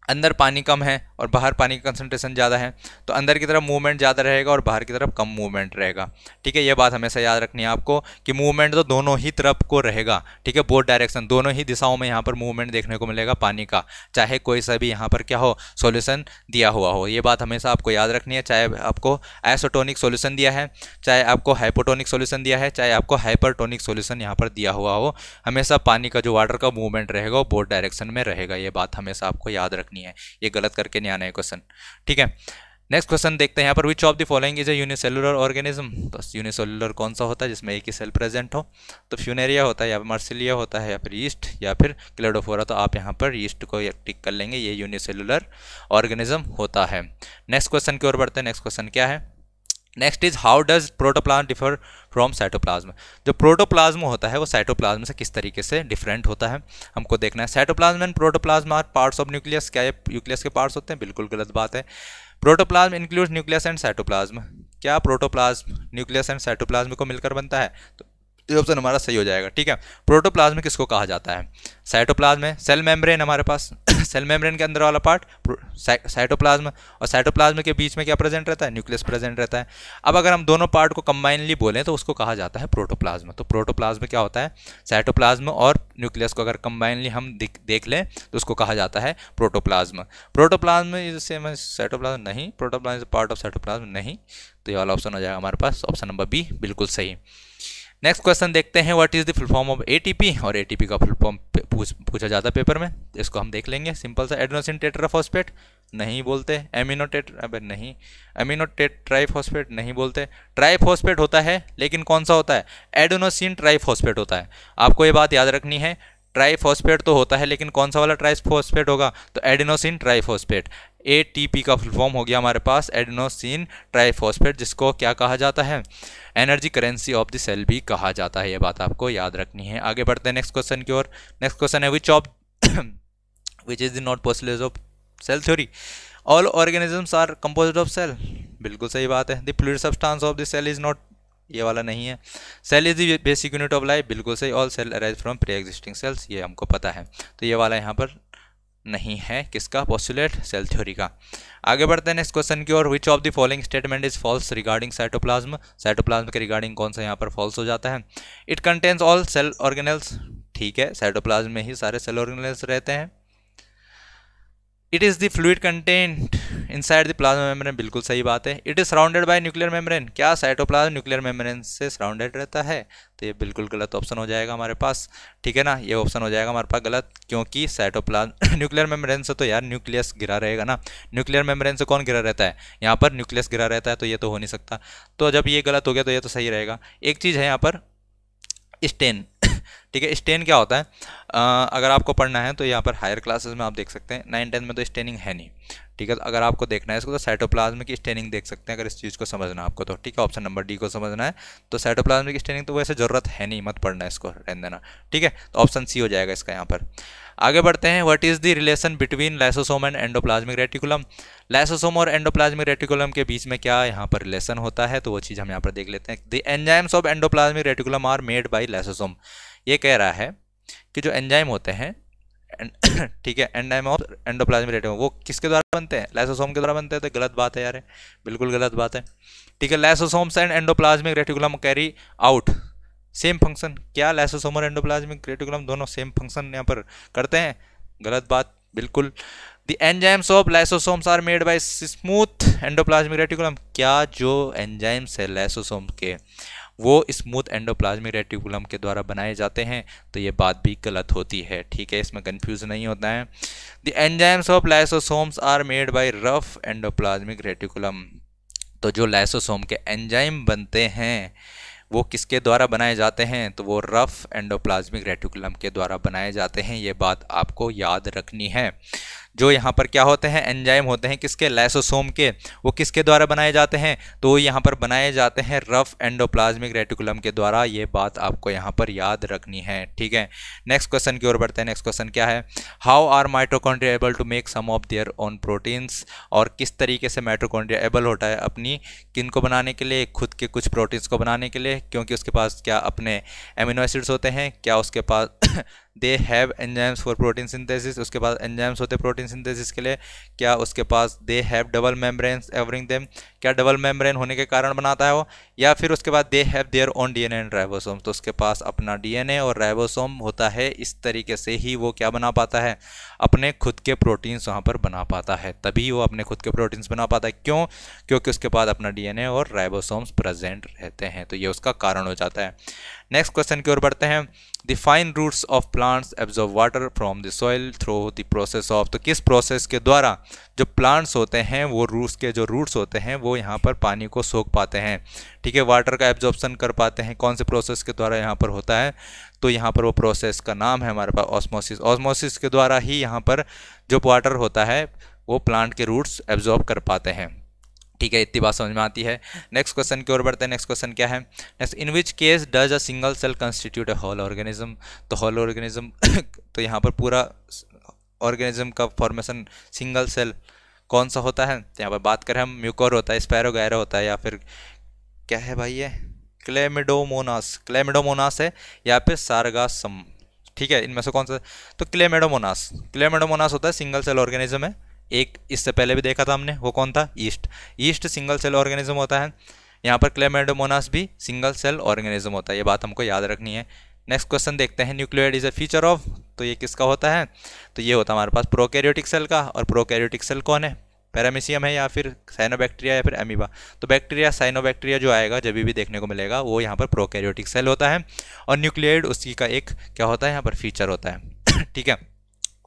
अंदर पानी कम है और बाहर पानी का कंसंट्रेशन ज़्यादा है, तो अंदर की तरफ मूवमेंट ज़्यादा रहेगा और बाहर की तरफ कम मूवमेंट रहेगा, ठीक है। ये बात हमेशा याद रखनी है आपको कि मूवमेंट तो दोनों ही तरफ को रहेगा, ठीक है, बोथ डायरेक्शन, दोनों ही दिशाओं में यहाँ पर मूवमेंट देखने को मिलेगा पानी का, चाहे कोई सा भी यहाँ पर क्या हो, सॉल्यूशन दिया हुआ हो। ये बात हमेशा आपको याद रखनी है, चाहे आपको आइसोटोनिक सॉल्यूशन दिया है, चाहे आपको हाइपोटोनिक सॉल्यूशन दिया है, चाहे आपको हाइपरटोनिक सॉल्यूशन यहाँ पर दिया हुआ हो, हमेशा पानी का जो वाटर का मूवमेंट रहेगा वो बोथ डायरेक्शन में रहेगा। ये बात हमेशा आपको याद रखनी है, ये गलत करके नहीं आना है क्वेश्चन, ठीक है। नेक्स्ट क्वेश्चन देखते हैं यहाँ पर, विच of the following is a unicellular organism. तो यूनिसेलुलर कौन सा होता है जिसमें एक ही सेल प्रेजेंट हो? तो फ्यूनेरिया होता है, या फिर मार्सिलिया होता है, या फिर यीस्ट, या फिर क्लेडोफोरा। तो आप यहाँ पर यीस्ट को टिक कर लेंगे, ये यूनिसेलुलर ऑर्गेनिज्म होता है। नेक्स्ट क्वेश्चन की ओर बढ़ते हैं। नेक्स्ट क्वेश्चन क्या है? Next is how does protoplasm differ from cytoplasm. जो प्रोटोप्लाज्म होता है वो साइटोप्लाज्म से किस तरीके से डिफरेंट होता है हमको देखना है। Cytoplasm and protoplasm are parts of nucleus. क्या ये न्यूक्लियस के पार्ट्स होते हैं? बिल्कुल गलत बात है। Protoplasm includes nucleus and cytoplasm. क्या प्रोटोप्लाज्म न्यूक्लियस एंड साइटोप्लाज्म को मिलकर बनता है? तो तो ये ऑप्शन हमारा सही हो जाएगा। ठीक है, प्रोटोप्लाज्म किसको कहा जाता है? साइटोप्लाज्म है, सेल मेम्ब्रेन हमारे पास सेल मेम्ब्रेन के अंदर वाला पार्ट साइटोप्लाज्म, और साइटोप्लाज्म के बीच में क्या प्रेजेंट रहता है? न्यूक्लियस प्रेजेंट रहता है। अब अगर हम दोनों पार्ट को कंबाइनली बोलें तो उसको कहा जाता है प्रोटोप्लाज्म। तो प्रोटोप्लाज्म क्या होता है? साइटोप्लाज्म और न्यूक्लियस को अगर कंबाइनली हम देख लें तो उसको कहा जाता है protoplasm. Protoplasm is same as cytoplasm नहीं, protoplasm is part of cytoplasm नहीं। तो ये वाला ऑप्शन हो जाएगा हमारे पास ऑप्शन नंबर बी, बिल्कुल सही। नेक्स्ट क्वेश्चन देखते हैं, what is the full form of ATP, और एटीपी का फुल फॉर्म पूछा जाता है पेपर में, इसको हम देख लेंगे। सिंपल सा, एडेनोसिन टेट्राफॉस्फेट नहीं बोलते, एमिनो ट्राइफॉस्फेट नहीं बोलते, ट्राइफॉस्फेट होता है, लेकिन कौन सा होता है? एडेनोसिन ट्राइफॉस्फेट होता है। आपको ये बात याद रखनी है, ट्राइफॉस्फेट तो होता है, लेकिन कौन सा वाला ट्राइफॉस्फेट होगा? तो एडेनोसिन ट्राइफॉस्फेट। एटीपी का फुल फॉर्म हो गया हमारे पास एडेनोसिन ट्राइफॉस्फेट, जिसको क्या कहा जाता है? Energy currency of the cell भी कहा जाता है। ये बात आपको याद रखनी है। आगे बढ़ते हैं नेक्स्ट क्वेश्चन की ओर। नेक्स्ट क्वेश्चन है, which is the not postulate of cell theory? All organisms are composed of cell, बिल्कुल सही बात है। The fluid substance of the cell is not, ये वाला नहीं है। Cell is the basic unit of life, बिल्कुल सही। All cell arise from pre existing cells, ये हमको पता है। तो ये वाला यहाँ पर नहीं है, किसका? पोस्टुलेट सेल थ्योरी का। आगे बढ़ते हैं नेक्स्ट क्वेश्चन की ओर। Which of the following statement is false regarding cytoplasm? Cytoplasm के रिगार्डिंग कौन सा यहाँ पर फॉल्स हो जाता है? It contains all cell organelles, ठीक है, साइटोप्लाज्म में ही सारे सेल ऑर्गेनेल्स रहते हैं। It is the fluid content inside the plasma membrane, बिल्कुल सही बात है। It is surrounded by nuclear membrane, क्या साइटोप्लाज्म न्यूक्लियर मेम्ब्रेन से सराउंडेड रहता है? तो ये बिल्कुल गलत ऑप्शन हो जाएगा हमारे पास, ठीक है ना, ये ऑप्शन हो जाएगा हमारे पास गलत, क्योंकि साइटोप्लाज्म न्यूक्लियर मेम्ब्रेन से तो यार न्यूक्लियस गिरा रहेगा ना, न्यूक्लियर मेम्ब्रेन से कौन गिरा रहता है? यहाँ पर न्यूक्लियस गिरा रहता है, तो ये तो हो नहीं सकता। तो जब ये गलत हो गया तो ये तो सही रहेगा। एक चीज़ है यहाँ पर, स्टेन, ठीक है, स्टेन क्या होता है? अगर आपको पढ़ना है तो यहाँ पर हायर क्लासेस में आप देख सकते हैं, 9-10 में तो स्टेनिंग है नहीं, ठीक है। तो अगर आपको देखना है इसको तो साइटोप्लाज्म की स्टेनिंग देख सकते हैं, अगर इस चीज़ को समझना है आपको तो, ठीक है। ऑप्शन नंबर डी को समझना है तो साइटोप्लाज्म की स्टेनिंग तो वैसे ज़रूरत है नहीं, मत पढ़ना, इसको रहने देना, ठीक है। तो ऑप्शन सी हो जाएगा इसका यहाँ पर। आगे बढ़ते हैं, what is the relation between lysosome and endoplasmic reticulum? Lysosome और एंडोप्लाज्मिक रेटिकुलम के बीच में क्या यहाँ पर रिलेशन होता है, तो वो चीज़ हम यहाँ पर देख लेते हैं। The enzymes of endoplasmic reticulum are made by lysosome, ये कह रहा है कि जो एंजाइम होते हैं, ठीक है, एंजाइम ऑफ एंडोप्लाज्मिक रेटिकुलम, वो किसके द्वारा बनते हैं? लाइसोसोम के द्वारा बनते हैं। तो गलत बात है यार, बिल्कुल गलत बात है, ठीक है। Lysosomes and endoplasmic reticulum carry out same function, क्या लाइसोसोम और एंडोप्लाज्मिक रेटिकुलम दोनों सेम फंक्शन यहाँ पर करते हैं? गलत बात, बिल्कुल। The enzymes of lysosomes are made by smooth endoplasmic reticulum, क्या जो एंजाइम्स है लाइसोसोम के वो स्मूथ एंडोप्लाज्मिक रेटिकुलम के द्वारा बनाए जाते हैं? तो ये बात भी गलत होती है, ठीक है, इसमें कंफ्यूज नहीं होता है। The enzymes of lysosomes are made by rough endoplasmic reticulum, तो जो लाइसोसोम के एंजाइम बनते हैं वो किसके द्वारा बनाए जाते हैं? तो वो रफ एंडोप्लाज्मिक रेटिकुलम के द्वारा बनाए जाते हैं, ये बात आपको याद रखनी है। जो यहाँ पर क्या होते हैं, एंजाइम होते हैं किसके? लाइसोसोम के, वो किसके द्वारा बनाए जाते हैं? तो यहाँ पर बनाए जाते हैं रफ एंडोप्लाज्मिक रेटिकुलम के द्वारा, ये बात आपको यहाँ पर याद रखनी है, ठीक है। नेक्स्ट क्वेश्चन की ओर बढ़ते हैं। नेक्स्ट क्वेश्चन क्या है? How are mitochondria able to make some of their own proteins, और किस तरीके से माइटोकॉन्ड्रिया एबल होता है अपनी किन को बनाने के लिए? खुद के कुछ प्रोटीन्स को बनाने के लिए, क्योंकि उसके पास क्या अपने एमिनो एसिड्स होते हैं, क्या उसके पास they have enzymes for protein synthesis, उसके पास एंजाइम्स होते हैं प्रोटीन सिंथेसिस के लिए, क्या उसके पास they have double membranes covering them, क्या डबल मेम्ब्रेन होने के कारण बनाता है वो, या फिर उसके बाद they have their own DNA and ribosome, तो उसके पास अपना डीएनए और राइबोसोम होता है, इस तरीके से ही वो क्या बना पाता है? अपने खुद के प्रोटीन्स वहाँ पर बना पाता है, तभी वो अपने खुद के प्रोटीन्स बना पाता है। क्यों? क्योंकि उसके पास अपना डीएनए और राइबोसोम्स प्रेजेंट रहते हैं, तो ये उसका कारण हो जाता है। नेक्स्ट क्वेश्चन की ओर बढ़ते हैं। The fine roots of plants absorb water from the soil through the process of, तो किस प्रोसेस के द्वारा जो प्लांट्स होते हैं वो रूट्स के जो रूट्स होते हैं वो यहाँ पर पानी को सोख पाते हैं, ठीक है, वाटर का एब्जॉर्प्शन कर पाते हैं, कौन से प्रोसेस के द्वारा यहाँ पर होता है? तो यहाँ पर वो प्रोसेस का नाम है हमारे पास ऑस्मोसिस। ऑस्मोसिस के द्वारा ही यहाँ पर जो वाटर होता है वो प्लांट के रूट्स एब्जॉर्ब कर पाते हैं, ठीक है, इतनी बात समझ में आती है। नेक्स्ट क्वेश्चन की ओर बढ़ते हैं। नेक्स्ट क्वेश्चन क्या है? Next, in which case does a single cell constitute a whole organism, तो होल ऑर्गेनिज्म तो यहाँ पर पूरा ऑर्गेनिज्म का फॉर्मेशन सिंगल सेल कौन सा होता है? तो यहाँ पर बात करें हम म्यूकोर होता है, स्पैरोगैरा होता है, या फिर क्या है भाई ये क्लेमिडोमोनास, क्लेमिडोमोनास है या फिर सारगासम, ठीक है, इनमें से कौन सा? तो क्लेमिडोमोनास, क्लेमिडोमोनास होता है सिंगल सेल ऑर्गेनिज्म है। एक इससे पहले भी देखा था हमने, वो कौन था? Yeast, yeast single cell organism होता है। यहाँ पर क्लेमिडोमोनास भी सिंगल सेल ऑर्गेनिज्म होता है, ये बात हमको याद रखनी है। नेक्स्ट क्वेश्चन देखते हैं, nucleoid is a feature of, तो ये किसका होता है? तो ये होता है हमारे पास प्रोकैरियोटिक सेल का, और प्रोकैरियोटिक सेल कौन है? पैरामीशियम है या फिर साइनोबैक्टीरिया या फिर अमीबा? तो बैक्टीरिया, साइनोबैक्टीरिया जो आएगा जब भी देखने को मिलेगा वो यहाँ पर प्रोकैरियोटिक सेल होता है, और न्यूक्लियोइड उसी का एक क्या होता है यहाँ पर? फीचर होता है। ठीक है,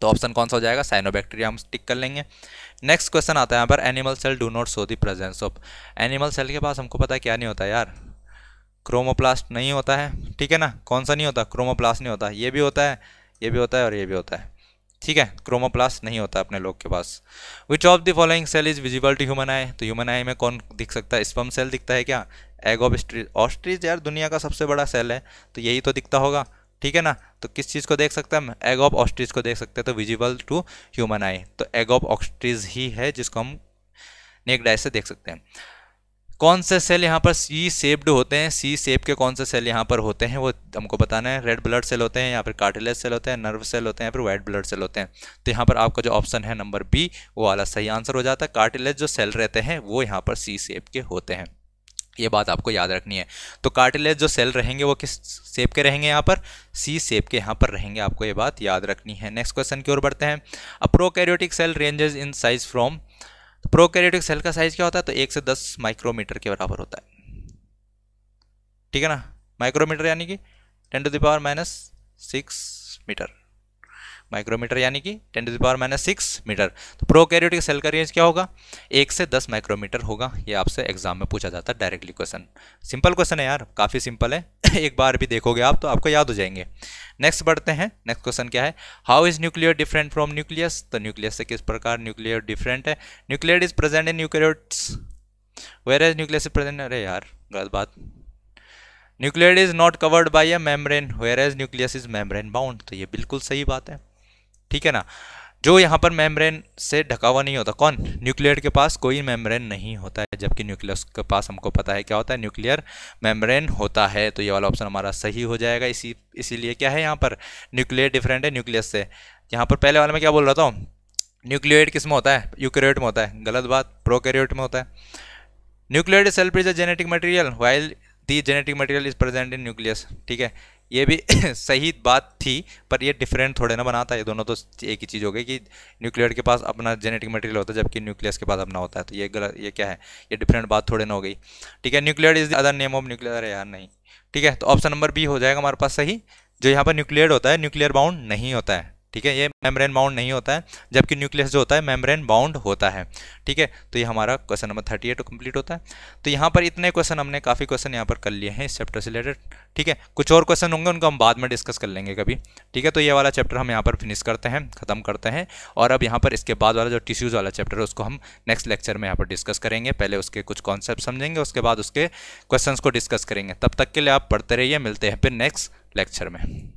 तो ऑप्शन कौन सा हो जाएगा? साइनोबैक्टीरिया हम टिक कर लेंगे। नेक्स्ट क्वेश्चन आता है यहाँ पर, animal cell do not show the presence of, animal cell के पास हमको पता है क्या नहीं होता यार? क्रोमोप्लास्ट नहीं होता है, ठीक है ना? कौन सा नहीं होता? क्रोमोप्लास्ट नहीं होता, ये भी होता है, ये भी होता है और ये भी होता है, ठीक है, क्रोमोप्लास्ट नहीं होता अपने लोग के पास। Which of the following cell is visible to human eye, तो ह्यूमन आई में कौन दिख सकता है? स्पर्म सेल दिखता है क्या? एग ऑफ ऑस्ट्रिच यार दुनिया का सबसे बड़ा सेल है, तो यही तो दिखता होगा, ठीक है ना? तो किस चीज़ को देख सकते हैं हम? एग ऑफ ऑस्ट्रिच को देख सकते हैं, तो विजिबल टू ह्यूमन आई तो एग ऑफ ऑस्ट्रिच ही है जिसको हम नेक्ड आई से देख सकते हैं। कौन से सेल यहाँ पर सी शेप्ड होते हैं? सी शेप के कौन से सेल यहाँ पर होते हैं वो हमको बताना है। रेड ब्लड सेल होते हैं, यहाँ पर कार्टिलेज सेल होते हैं, नर्व सेल होते हैं, फिर वाइट ब्लड सेल होते हैं। तो यहाँ पर आपका जो ऑप्शन है नंबर बी वो वाला सही आंसर हो जाता है। कार्टिलेज जो सेल रहते हैं वो यहाँ पर सी शेप के होते हैं, ये बात आपको याद रखनी है। तो कार्टिलेज जो सेल रहेंगे वो किस शेप के रहेंगे? यहाँ पर सी शेप के यहाँ पर रहेंगे, आपको ये बात याद रखनी है। नेक्स्ट क्वेश्चन की ओर बढ़ते हैं। A prokaryotic cell ranges in size from, prokaryotic cell का साइज क्या होता है? तो 1 से 10 माइक्रोमीटर के बराबर होता है, ठीक है ना? माइक्रोमीटर यानी कि 10⁻⁻6 मीटर, माइक्रोमीटर यानी कि 10⁻⁻6 मीटर। तो प्रोकैरियोटिक सेल का रेंज क्या होगा? 1 से 10 माइक्रोमीटर होगा। ये आपसे एग्जाम में पूछा जाता है डायरेक्टली क्वेश्चन। सिंपल क्वेश्चन है यार, काफ़ी सिंपल है। एक बार भी देखोगे आप तो आपको याद हो जाएंगे। नेक्स्ट बढ़ते हैं। नेक्स्ट क्वेश्चन क्या है? How is nuclear different from nucleus, तो न्यूक्लियस से किस प्रकार न्यूक्लियर डिफरेंट है? Nuclear is present in eukaryotes whereas nucleus is present, अरे यार गलत बात। Nuclear is not covered by a membrane whereas nucleus is membrane bound, तो ये बिल्कुल सही बात है, ठीक है ना? जो यहाँ पर मेम्ब्रेन से ढका हुआ नहीं होता, कौन? न्यूक्लियर के पास कोई मेम्ब्रेन नहीं होता है, जबकि न्यूक्लियस के पास हमको पता है क्या होता है? न्यूक्लियर मेम्ब्रेन होता है। तो ये वाला ऑप्शन हमारा सही हो जाएगा। इसीलिए क्या है यहाँ पर? न्यूक्लियर डिफरेंट है न्यूक्लियस से। यहाँ पर पहले वाले में क्या बोल रहा था? न्यूक्लियोइड किस में होता है? यूकैरियोट में होता है, गलत बात, प्रोकैरियोट में होता है। Nucleoid cell is a genetic material while the genetic material is present in nucleus, ठीक है, ये भी सही बात थी, पर ये डिफरेंट थोड़े ना बनाता है। ये दोनों तो एक ही चीज़ हो गई कि न्यूक्लियर के पास अपना जेनेटिक मटेरियल होता है जबकि न्यूक्लियस के पास अपना होता है, तो ये गलत, ये क्या है? ये डिफरेंट बात थोड़े ना हो गई, ठीक है। Nuclear is the other name of nuclear, अरे यार नहीं, ठीक है। तो ऑप्शन नंबर बी हो जाएगा हमारे पास सही। जो यहाँ पर न्यूक्लियर होता है न्यूक्लियर बाउंड नहीं होता है, ठीक है, ये मेम्ब्रेन बाउंड नहीं होता है, जबकि न्यूक्लियस जो होता है मेम्ब्रेन बाउंड होता है, ठीक है। तो ये हमारा क्वेश्चन नंबर 38 कंप्लीट होता है। तो यहाँ पर इतने क्वेश्चन हमने काफ़ी क्वेश्चन यहाँ पर कर लिए हैं इस चैप्टर से रिलेटेड, ठीक है। कुछ और क्वेश्चन होंगे उनको हम बाद में डिस्कस कर लेंगे कभी, ठीक है। तो ये वाला चैप्टर हम यहाँ पर फिनिश करते हैं, खत्म करते हैं, और अब यहाँ पर इसके बाद वाला जो टिश्यूज़ वाला चैप्टर है उसको हम नेक्स्ट लेक्चर में यहाँ पर डिस्कस करेंगे। पहले उसके कुछ कॉन्सेप्ट समझेंगे, उसके बाद उसके क्वेश्चन को डिस्कस करेंगे। तब तक के लिए आप पढ़ते रहिए, मिलते हैं फिर नेक्स्ट लेक्चर में।